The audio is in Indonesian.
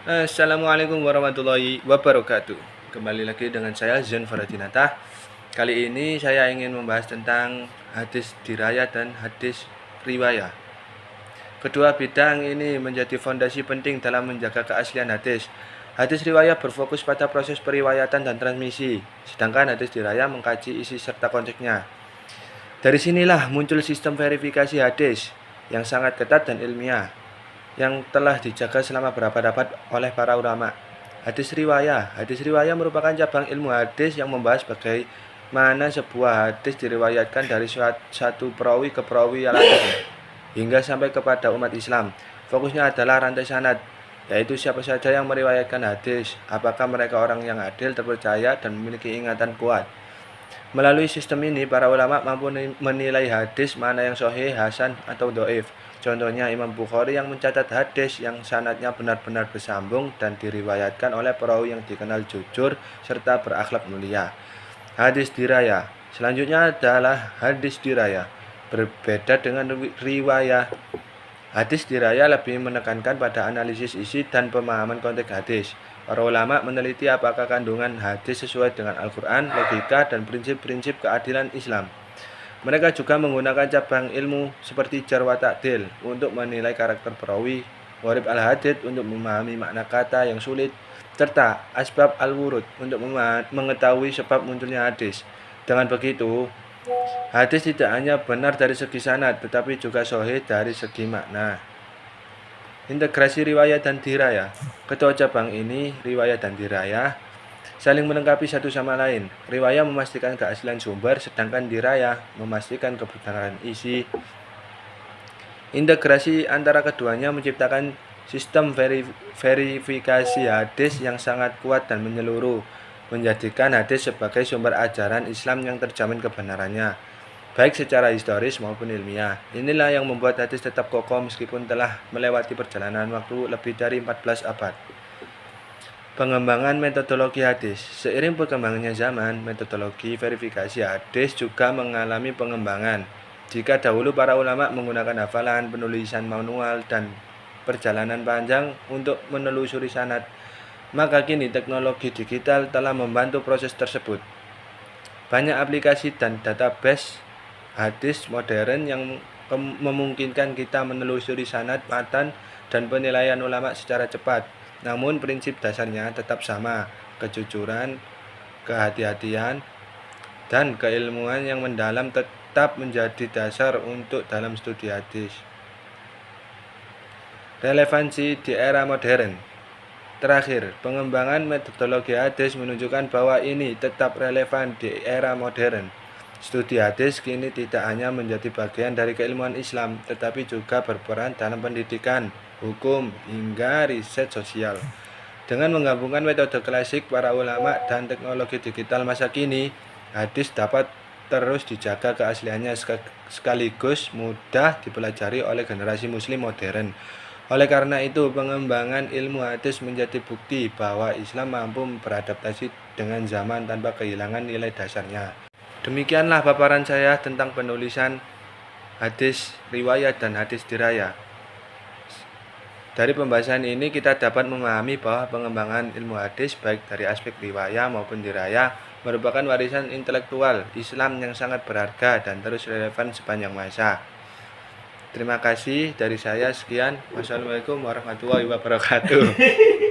Assalamualaikum warahmatullahi wabarakatuh. Kembali lagi dengan saya Zen Faradinata. Kali ini saya ingin membahas tentang hadis diraya dan hadis riwayah. Kedua bidang ini menjadi fondasi penting dalam menjaga keaslian hadis. Hadis riwayah berfokus pada proses periwayatan dan transmisi, sedangkan hadis diraya mengkaji isi serta konteksnya. Dari sinilah muncul sistem verifikasi hadis yang sangat ketat dan ilmiah, yang telah dijaga selama berabad-abad oleh para ulama. Hadis riwayah merupakan cabang ilmu hadis yang membahas bagaimana sebuah hadis diriwayatkan dari satu perawi ke perawi yang lainnya hingga sampai kepada umat Islam. Fokusnya adalah rantai sanad, yaitu siapa saja yang meriwayatkan hadis, apakah mereka orang yang adil, terpercaya, dan memiliki ingatan kuat. Melalui sistem ini, para ulama mampu menilai hadis mana yang sahih, hasan, atau doif. Contohnya Imam Bukhari yang mencatat hadis yang sanadnya benar-benar bersambung dan diriwayatkan oleh perawi yang dikenal jujur serta berakhlak mulia. Hadis diraya. Selanjutnya adalah hadis diraya. Berbeda dengan riwayah, hadis diraya lebih menekankan pada analisis isi dan pemahaman konteks hadis. Para ulama meneliti apakah kandungan hadis sesuai dengan Al-Quran, logika, dan prinsip-prinsip keadilan Islam. Mereka juga menggunakan cabang ilmu seperti jar wa ta'dil untuk menilai karakter perawi, gharib al-hadits untuk memahami makna kata yang sulit, serta asbab al-wurud untuk mengetahui sebab munculnya hadis. Dengan begitu, hadis tidak hanya benar dari segi sanad, tetapi juga sahih dari segi makna. Integrasi riwayat dan diraya. Kedua cabang ini, riwayat dan diraya, saling melengkapi satu sama lain. Riwayah memastikan keaslian sumber, sedangkan diraya memastikan kebenaran isi. Integrasi antara keduanya menciptakan sistem verifikasi hadis yang sangat kuat dan menyeluruh, menjadikan hadis sebagai sumber ajaran Islam yang terjamin kebenarannya, baik secara historis maupun ilmiah. Inilah yang membuat hadis tetap kokoh meskipun telah melewati perjalanan waktu lebih dari 14 abad. Pengembangan metodologi hadis. Seiring perkembangannya zaman, metodologi verifikasi hadis juga mengalami pengembangan. Jika dahulu para ulama menggunakan hafalan, penulisan manual, dan perjalanan panjang untuk menelusuri sanad, maka kini teknologi digital telah membantu proses tersebut. Banyak aplikasi dan database hadis modern yang memungkinkan kita menelusuri sanad, matan, dan penilaian ulama secara cepat. Namun prinsip dasarnya tetap sama, kejujuran, kehati-hatian, dan keilmuan yang mendalam tetap menjadi dasar untuk dalam studi hadis. Relevansi di era modern. Terakhir, pengembangan metodologi hadis menunjukkan bahwa ini tetap relevan di era modern. Studi hadis kini tidak hanya menjadi bagian dari keilmuan Islam, tetapi juga berperan dalam pendidikan, hukum, hingga riset sosial. Dengan menggabungkan metode klasik para ulama dan teknologi digital masa kini, hadis dapat terus dijaga keasliannya sekaligus mudah dipelajari oleh generasi muslim modern. Oleh karena itu, pengembangan ilmu hadis menjadi bukti bahwa Islam mampu beradaptasi dengan zaman tanpa kehilangan nilai dasarnya. Demikianlah paparan saya tentang penulisan hadis riwayat dan hadis diraya. Dari pembahasan ini kita dapat memahami bahwa pengembangan ilmu hadis baik dari aspek riwayah maupun diraya merupakan warisan intelektual Islam yang sangat berharga dan terus relevan sepanjang masa. Terima kasih dari saya, sekian. Wassalamualaikum warahmatullahi wabarakatuh.